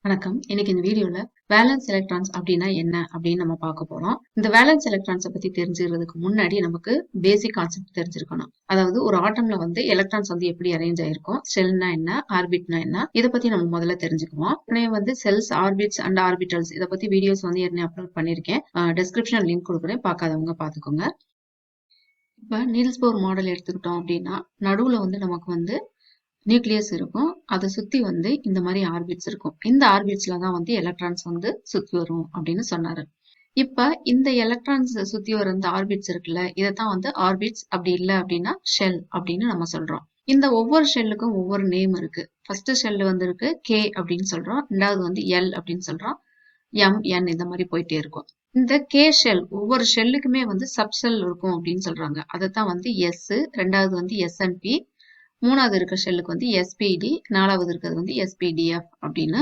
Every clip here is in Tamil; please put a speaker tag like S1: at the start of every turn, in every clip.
S1: வணக்கம். இன்னைக்கு இந்த வீடியோல வேலன்ஸ் எலக்ட்ரான்ஸ் அப்படின்னா என்ன அப்படின்னு நம்ம பார்க்க போறோம். இந்த வேலன்ஸ் எலக்ட்ரான்ஸை பத்தி தெரிஞ்சுக்கிறதுக்கு முன்னாடி நமக்கு பேசிக் கான்செப்ட் தெரிஞ்சிருக்கணும். அதாவது ஒரு ஆட்டம்ல வந்து எலக்ட்ரான்ஸ் வந்து எப்படி அரேஞ்ச் ஆயிருக்கும், ஷெல்னா என்ன, ஆர்பிட்னா என்ன, இதை பத்தி நம்ம முதல்ல தெரிஞ்சுக்குவோம். உடனே வந்து செல்ஸ், ஆர்பிட்ஸ் அண்ட் ஆர்பிட்டல்ஸ் இதை பத்தி வீடியோஸ் வந்து ஏற்கனவே அப்லோட் பண்ணிருக்கேன். டிஸ்கிரிப்ஷன் லிங்க் கொடுக்குறேன், பார்க்காதவங்க பாத்துக்கோங்க. இப்ப நீல்ஸ் போர் மாடல் எடுத்துக்கிட்டோம் அப்படின்னா நடுவுல வந்து நமக்கு வந்து நியூக்ளியஸ் இருக்கும். அதை சுத்தி வந்து இந்த மாதிரி ஆர்பிட்ஸ் இருக்கும். இந்த ஆர்பிட்ஸ்ல தான் வந்து எலக்ட்ரான்ஸ் வந்து சுத்தி வரும் அப்படின்னு சொன்னாரு. இப்ப இந்த எலக்ட்ரான்ஸ் சுத்தி வர இந்த ஆர்பிட்ஸ் இருக்குல்ல, இதைத்தான் வந்து ஆர்பிட்ஸ், அப்படி இல்லை அப்படின்னா ஷெல் அப்படின்னு நம்ம சொல்றோம். இந்த ஒவ்வொரு ஷெல்லுக்கும் ஒவ்வொரு நேம் இருக்கு. ஃபர்ஸ்ட் ஷெல் வந்து இருக்கு கே அப்படின்னு சொல்றோம், ரெண்டாவது வந்து எல் அப்படின்னு சொல்றோம், எம் என் இந்த மாதிரி போயிட்டே இருக்கும். இந்த கே ஷெல் ஒவ்வொரு ஷெல்லுக்குமே வந்து சப்ஷெல் இருக்கும் அப்படின்னு சொல்றாங்க. அதைத்தான் வந்து எஸ், ரெண்டாவது வந்து எஸ்என்பி, மூணாவது இருக்க ஷெல்லுக்கு வந்து எஸ்பிடி, நாலாவது இருக்கிறது வந்து எஸ்பிடிஎஃப் அப்படின்னு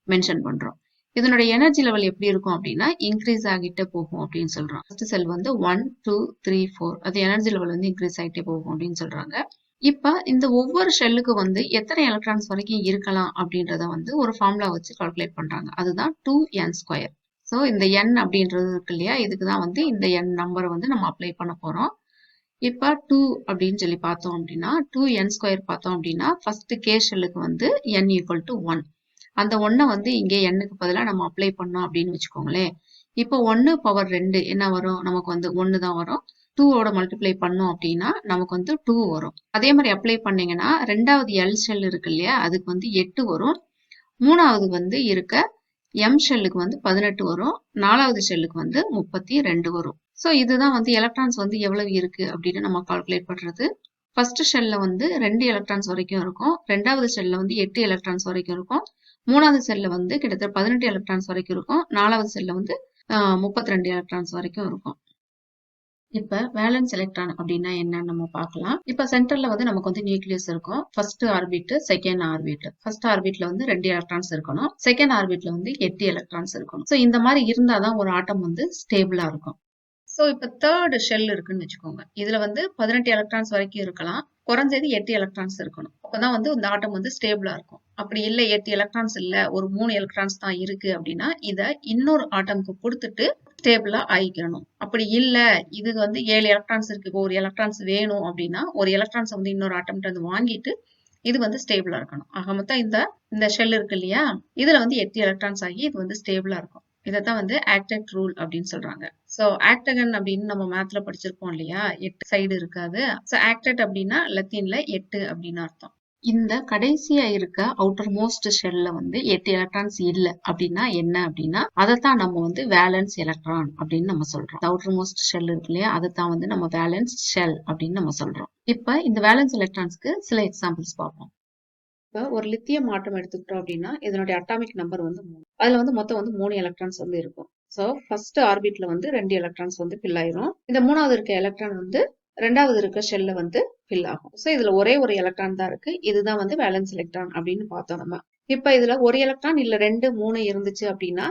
S1: மென்ஷன் பண்றோம். இதனுடைய எனர்ஜி லெவல் எப்படி இருக்கும் அப்படின்னா இன்க்ரீஸ் ஆகிட்டே போகும் அப்படின்னு சொல்றோம். ஃபர்ஸ்ட் செல் வந்து 1 2 3 4 அது எனர்ஜி லெவல் வந்து இன்க்ரீஸ் ஆகிட்டே போகும் அப்படின்னு சொல்றாங்க. இப்ப இந்த ஒவ்வொரு ஷெல்லுக்கு வந்து எத்தனை எலக்ட்ரான்ஸ் வரைக்கும் இருக்கலாம் அப்படின்றத வந்து ஒரு ஃபார்முலா வச்சு கால்குலேட் பண்றாங்க. அதுதான் 2n². ஸோ இந்த n அப்படின்றது இருக்கு இல்லையா, இதுக்குதான் வந்து இந்த n நம்பரை வந்து நம்ம அப்ளை பண்ண போறோம். இப்ப 2 அப்படின்னு சொல்லி பார்த்தோம் அப்படின்னா 2n² பார்த்தோம் அப்படின்னா ஃபர்ஸ்ட் கே ஷெல்லுக்கு வந்து n ஈக்குவல் டு 1. அந்த 1 வந்து இங்கே n-க்கு பதிலாக நம்ம அப்ளை பண்ணோம் அப்படின்னு வச்சுக்கோங்களேன். இப்போ 1 பவர் 2 என்ன வரும், நமக்கு வந்து 1 தான் வரும். 2ஓட மல்டிப்ளை பண்ணோம் அப்படின்னா நமக்கு வந்து 2 வரும். அதே மாதிரி அப்ளை பண்ணீங்கன்னா ரெண்டாவது எல் ஷெல் இருக்கு இல்லையா, அதுக்கு வந்து 8 வரும். மூணாவது வந்து இருக்க எம் ஷெல்லுக்கு வந்து 18 வரும். நாலாவது ஷெல்லுக்கு வந்து 32 வரும். ஸோ இதுதான் வந்து எலக்ட்ரான்ஸ் வந்து எவ்வளவு இருக்கு அப்படின்னு நம்ம கால்குலேட் பண்றது. ஃபர்ஸ்ட் ஷெல்ல வந்து 2 எலக்ட்ரான்ஸ் வரைக்கும் இருக்கும், ரெண்டாவது ஷெல்ல வந்து 8 எலக்ட்ரான்ஸ் வரைக்கும் இருக்கும், மூணாவது செல்ல வந்து கிட்டத்தட்ட 18 எலக்ட்ரான்ஸ் வரைக்கும் இருக்கும், நாலாவது செல்ல வந்து 32 எலக்ட்ரான்ஸ் வரைக்கும் இருக்கும். இப்ப வேலன்ஸ் எலக்ட்ரான் அப்படின்னா என்னன்னு நம்ம பார்க்கலாம். இப்ப சென்டர்ல வந்து நமக்கு வந்து நியூக்ளியஸ் இருக்கும். First orbit, second orbit. First ஆர்பிட்ல வந்து 2 எலக்ட்ரான்ஸ் இருக்கணும், செகண்ட் ஆர்பிட்ல வந்து 8 எலக்ட்ரான்ஸ் இருக்கணும். ஸோ இந்த மாதிரி இருந்தாதான் ஒரு ஆட்டம் வந்து ஸ்டேபிளா இருக்கும். ஸோ இப்ப தேர்ட் ஷெல் இருக்குன்னு வச்சுக்கோங்க. இதுல வந்து 18 எலக்ட்ரான்ஸ் வரைக்கும் இருக்கலாம், குறைஞ்சது 8 எலக்ட்ரான்ஸ் இருக்கணும். அப்பதான் வந்து இந்த ஆட்டம் வந்து ஸ்டேபிளா இருக்கும். அப்படி இல்லை 8 எலக்ட்ரான்ஸ் இல்ல, ஒரு 3 எலக்ட்ரான்ஸ் தான் இருக்கு அப்படின்னா இதை இன்னொரு ஆட்டம்க்கு கொடுத்துட்டு ஸ்டேபிளா ஆயிக்கணும். அப்படி இல்ல இது வந்து 7 எலக்ட்ரான்ஸ் இருக்கு, இப்போ ஒரு எலக்ட்ரான்ஸ் வேணும் அப்படின்னா ஒரு எலக்ட்ரான்ஸ் வந்து இன்னொரு ஆட்டம்கிட்ட வந்து வாங்கிட்டு இது வந்து ஸ்டேபிளா இருக்கணும். ஆக மொத்தம் இந்த ஷெல் இருக்கு இல்லையா, இதுல வந்து 8 எலக்ட்ரான்ஸ் ஆகி இது வந்து ஸ்டேபிளா இருக்கும். இதைத்தான் வந்து ஆக்டட் ரூல் அப்படின்னு சொல்றாங்க. சோ ஆக்டகன் அப்படின்னு நம்ம மேத்ல படிச்சிருப்போம் இல்லையா, 8 சைடு இருக்காது. சோ ஆக்டட் அப்படின்னா லத்தீன்ல 8 அப்படின்னு அர்த்தம். இந்த கடைசியா இருக்க அவுட்டர் மோஸ்ட் ஷெல்ல வந்து 8 எலக்ட்ரான்ஸ் இல்ல அப்படின்னா என்ன அப்படின்னா அதைத்தான் நம்ம வந்து வேலன்ஸ் எலக்ட்ரான் அப்படின்னு நம்ம சொல்றோம். அவுட்டர் மோஸ்ட் ஷெல் இருக்கு இல்லையா, அதைத்தான் வந்து நம்ம வேலன்ஸ் ஷெல் அப்படின்னு நம்ம சொல்றோம். இப்ப இந்த வேலன்ஸ் எலக்ட்ரான்ஸ்க்கு சில எக்ஸாம்பிள்ஸ் பார்ப்போம். இப்போ ஒரு லித்தியம் ஆட்டம் எடுத்துக்கிட்டோம் அப்படின்னா இதனுடைய அட்டாமிக் நம்பர் வந்து 3. அதுல வந்து மொத்தம் வந்து 3 எலக்ட்ரான்ஸ் வந்து இருக்கும். ஸோ ஃபர்ஸ்ட் ஆர்பிட்ல வந்து 2 எலக்ட்ரான்ஸ் வந்து ஃபில் ஆயிரும். இந்த மூணாவது இருக்க எலக்ட்ரான் வந்து ரெண்டாவது இருக்க ஷெல்ல வந்து ஃபில் ஆகும். ஸோ இதுல ஒரே ஒரு எலக்ட்ரான் தான் இருக்கு. இதுதான் வந்து வேலன்ஸ் எலக்ட்ரான் அப்படின்னு பார்த்தோம் நம்ம. இப்ப இதுல ஒரு எலக்ட்ரான் இல்ல 2 3 இருந்துச்சு அப்படின்னா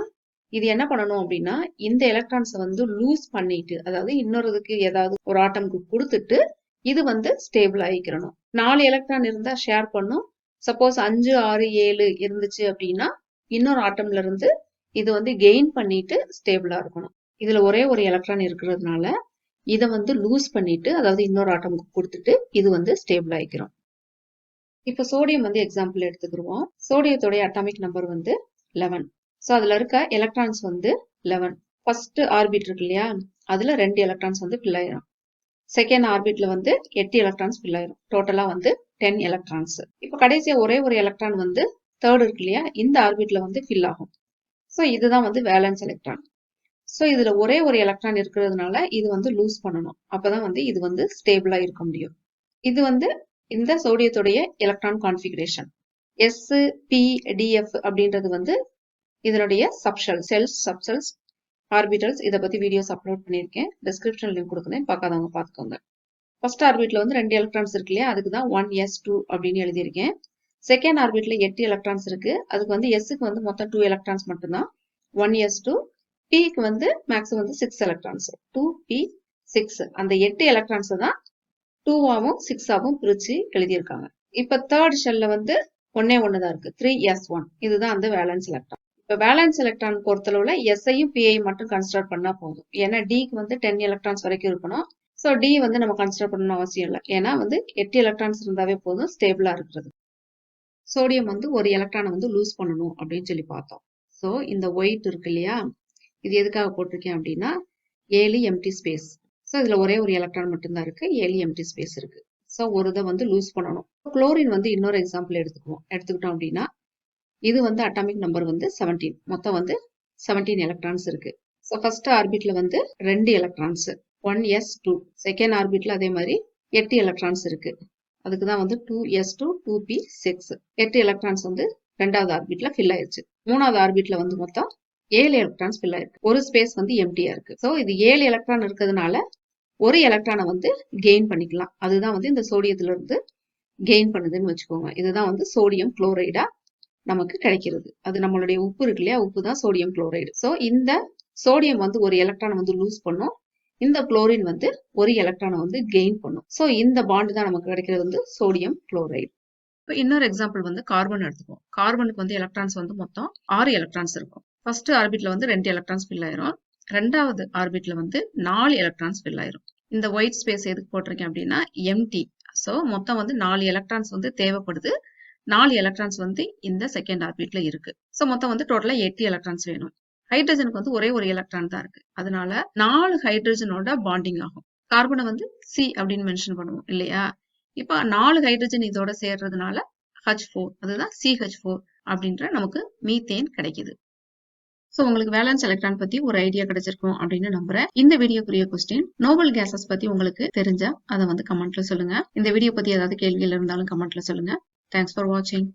S1: இது என்ன பண்ணணும் அப்படின்னா இந்த எலக்ட்ரான்ஸை வந்து லூஸ் பண்ணிட்டு, அதாவது இன்னொருதுக்கு ஏதாவது ஒரு ஆட்டம்க்கு கொடுத்துட்டு இது வந்து ஸ்டேபிள் ஆகிக்கிறணும். 4 எலக்ட்ரான் இருந்தா ஷேர் பண்ணும். சப்போஸ் 5 6 7 இருந்துச்சு அப்படின்னா இன்னொரு ஆட்டம்ல இருந்து இது வந்து கெயின் பண்ணிட்டு ஸ்டேபிளா இருக்கணும். இதுல ஒரே ஒரு எலக்ட்ரான் இருக்கிறதுனால இதை வந்து லூஸ் பண்ணிட்டு, அதாவது இன்னொரு ஆட்டம்க்கு கொடுத்துட்டு இது வந்து ஸ்டேபிள் ஆகிக்கிறோம். இப்ப சோடியம் வந்து எக்ஸாம்பிள் எடுத்துக்கிடுவோம். சோடியத்தோடைய அட்டாமிக் நம்பர் வந்து 11. ஸோ அதுல இருக்க எலக்ட்ரான்ஸ் வந்து 11. ஃபர்ஸ்ட் ஆர்பிட் இருக்கு இல்லையா, அதுல 2 எலக்ட்ரான்ஸ் வந்து ஃபில் ஆயிரும். செகண்ட் ஆர்பிட்ல வந்து 8 எலக்ட்ரான்ஸ் ஃபில் ஆயிரும். டோட்டலா வந்து 10 எலக்ட்ரான்ஸ். இப்ப கடைசியா ஒரே ஒரு எலக்ட்ரான் வந்து தேர்ட் இருக்கு இல்லையா, இந்த ஆர்பிட்ல வந்து ஃபில் ஆகும். ஸோ இதுதான் வந்து வேலன்ஸ் எலக்ட்ரான். ஸோ இதுல ஒரே ஒரு எலக்ட்ரான் இருக்கிறதுனால இது வந்து லூஸ் பண்ணணும். அப்பதான் வந்து இது வந்து ஸ்டேபிளா இருக்க முடியும். இது வந்து இந்த சோடியத்துடைய electron configuration. S P DF அப்படின்றது வந்து இதனுடைய சப்ஷெல், செல்ஸ், சப்ஷெல்ஸ், ஆர்பிட்டல்ஸ். இதை பத்தி வீடியோஸ் அப்லோட் பண்ணியிருக்கேன், டிஸ்கிரிப்ஷன் லிங்க் கொடுக்குறேன், பார்க்காதவங்க பார்த்துக்கோங்க. ஃபர்ஸ்ட் ஆர்பிட்ல வந்து 2 எலக்ட்ரான்ஸ் இருக்கு இல்லையா, அதுக்கு தான் 1s2 அப்படின்னு எழுதியிருக்கேன். செகண்ட் ஆர்பிட்ல 8 எலக்ட்ரான்ஸ் இருக்கு, அதுக்கு வந்து எஸ்க்கு வந்து மொத்தம் 2 எலக்ட்ரான்ஸ் மட்டும்தான், 1s2. பிக்கு வந்து மேக்ஸிமம் வந்து 6 எலக்ட்ரான்ஸ், 2p6. அந்த 8 எலக்ட்ரான்ஸ் தான் 2ஆவும் 6ஆவும் பிரிச்சு எழுதியிருக்காங்க. இப்ப தேர்ட் ஷெல்ல வந்து ஒன்னே ஒண்ணுதான் இருக்கு 3s1. இதுதான் அந்த வேலன்ஸ் எலக்ட்ரான். இப்ப வேலன்ஸ் எலக்ட்ரான் பொறுத்தளவுல எஸ்ஐயும் பிஐயும் மட்டும் கன்சிடர் பண்ணா போதும். ஏன்னா டிக்கு வந்து 10 எலக்ட்ரான்ஸ் வரைக்கும் இருக்கணும். ஸோ டி வந்து நம்ம கன்சிடர் பண்ணணும் அவசியம் இல்லை. ஏன்னா வந்து 8 எலக்ட்ரான்ஸ் இருந்தாவே போதும் ஸ்டேபிளா இருக்கிறது. சோடியம் வந்து ஒரு எலக்ட்ரானை வந்து லூஸ் பண்ணணும் அப்படின்னு சொல்லி பார்த்தோம். ஸோ இந்த ஒயிட் இருக்கு இல்லையா, இது எதுக்காக போட்டிருக்கேன் அப்படின்னா 7 எம்டி ஸ்பேஸ். ஸோ இதுல ஒரே ஒரு எலக்ட்ரான் மட்டும்தான் இருக்கு, 7 எம்டி ஸ்பேஸ் இருக்கு. ஸோ ஒரு இதை வந்து லூஸ் பண்ணணும். குளோரின் வந்து இன்னொரு எக்ஸாம்பிள் எடுத்துக்கிட்டோம் அப்படின்னா இது வந்து அட்டாமிக் நம்பர் வந்து 17. மொத்தம் வந்து 17 எலக்ட்ரான்ஸ் இருக்கு. ஸோ ஃபர்ஸ்ட் ஆர்பிட்ல வந்து 2 எலக்ட்ரான்ஸ் 1s2. செகண்ட் ஆர்பிட்ல அதே மாதிரி 8 எலக்ட்ரான்ஸ் இருக்கு. அதுக்கு தான் வந்து 2s2 2p6. 8 எலக்ட்ரான்ஸ் வந்து ரெண்டாவது ஆர்பிட்ல ஃபில் ஆயிருச்சு. மூணாவது ஆர்பிட்ல வந்து மொத்தம் 7 எலக்ட்ரான்ஸ் ஃபில் ஆயிருக்கு. ஒரு ஸ்பேஸ் வந்து எம்டியா இருக்கு. ஸோ இது 7 எலக்ட்ரான் இருக்கிறதுனால ஒரு எலக்ட்ரானை வந்து கெயின் பண்ணிக்கலாம். அதுதான் வந்து இந்த சோடியத்துல இருந்து கெயின் பண்ணுதுன்னு வச்சுக்கோங்க. இதுதான் வந்து சோடியம் குளோரைடா நமக்கு கிடைக்கிறது. அது நம்மளுடைய உப்பு இருக்கு இல்லையா, உப்பு தான் சோடியம் குளோரைடு. ஸோ இந்த சோடியம் வந்து ஒரு எலக்ட்ரானை வந்து லூஸ் பண்ணும், இந்த குளோரின் வந்து ஒரு எலக்ட்ரானை வந்து கெயின் பண்ணும். ஸோ இந்த பாண்ட் தான் நமக்கு கிடைக்கிறது வந்து சோடியம் குளோரைடு. இப்போ இன்னொரு எக்ஸாம்பிள் வந்து கார்பன் எடுத்துப்போம். கார்பனுக்கு வந்து எலக்ட்ரான்ஸ் வந்து மொத்தம் 6 எலக்ட்ரான்ஸ் இருக்கும். ஃபர்ஸ்ட் ஆர்பிட்ல வந்து 2 எலக்ட்ரான்ஸ் ஃபில் ஆயிரும். ரெண்டாவது ஆர்பிட்ல வந்து 4 எலக்ட்ரான்ஸ் ஃபில் ஆயிரும். இந்த ஒயிட் ஸ்பேஸ் எதுக்கு போட்டிருக்கேன் அப்படின்னா எம்டி. ஸோ மொத்தம் வந்து 4 எலக்ட்ரான்ஸ் வந்து தேவைப்படுது. 4 எலக்ட்ரான்ஸ் வந்து இந்த செகண்ட் ஆர்பிட்ல இருக்கு. ஸோ மொத்தம் வந்து டோட்டலா 8 எலக்ட்ரான்ஸ் வேணும். ஹைட்ரஜனுக்கு வந்து ஒரே ஒரு எலக்ட்ரான் தான் இருக்கு. அதனால 4 ஹைட்ரஜனோட பாண்டிங் ஆகும். கார்பனை வந்து சி அப்படின்னு மென்ஷன் பண்ணுவோம் இல்லையா. இப்ப 4 ஹைட்ரஜன் இதோட சேர்றதுனால H4, அதுதான் CH4 அப்படின்ற நமக்கு மீத்தேன் கிடைக்குது. ஸோ உங்களுக்கு வேலன்ஸ் எலக்ட்ரான் பத்தி ஒரு ஐடியா கிடைச்சிருக்கும் அப்படின்னு நம்புறேன். இந்த வீடியோக்குரிய கொஸ்டின், நோபல் கேசஸ் பத்தி உங்களுக்கு தெரிஞ்சா அதை வந்து கமெண்ட்ல சொல்லுங்க. இந்த வீடியோ பத்தி ஏதாவது கேள்விகள் இருந்தாலும் கமெண்ட்ல சொல்லுங்க. Thanks for watching.